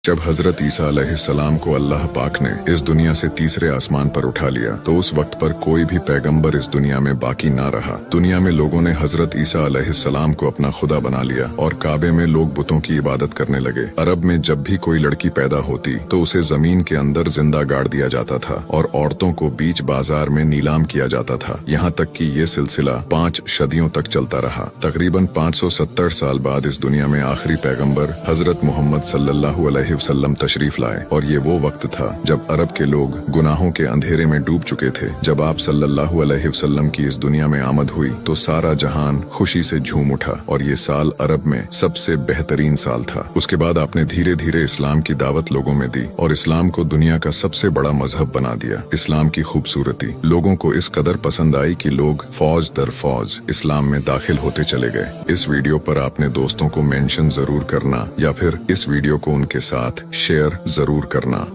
जब हजरत ईसा अलैहिस्सलाम को अल्लाह पाक ने इस दुनिया से तीसरे आसमान पर उठा लिया तो उस वक्त पर कोई भी पैगंबर इस दुनिया में बाकी ना रहा। दुनिया में लोगों ने हजरत ईसा अलैहिस्सलाम को अपना खुदा बना लिया और काबे में लोग बुतों की इबादत करने लगे। अरब में जब भी कोई लड़की पैदा होती तो उसे जमीन के अंदर जिंदा गाड़ दिया जाता था और औरतों को बीच बाजार में नीलाम किया जाता था। यहाँ तक कि ये सिलसिला 5 सदियों तक चलता रहा। तकरीबन 570 साल बाद इस दुनिया में आखिरी पैगंबर हजरत मोहम्मद सल्लल्लाहु अलैहि वसल्लम तशरीफ लाए और ये वो वक्त था जब अरब के लोग गुनाहों के अंधेरे में डूब चुके थे। जब आप सल्लल्लाहु अलैहि वसल्लम की इस दुनिया में आमद हुई तो सारा जहान खुशी से झूम उठा और ये साल अरब में सबसे बेहतरीन साल था। उसके बाद आपने धीरे धीरे इस्लाम की दावत लोगों में दी और इस्लाम को दुनिया का सबसे बड़ा मजहब बना दिया। इस्लाम की खूबसूरती लोगों को इस कदर पसंद आई कि लोग फौज दर फौज इस्लाम में दाखिल होते चले गए। इस वीडियो पर आपने दोस्तों को मेंशन जरूर करना या फिर इस वीडियो को उनके साथ शेयर जरूर करना।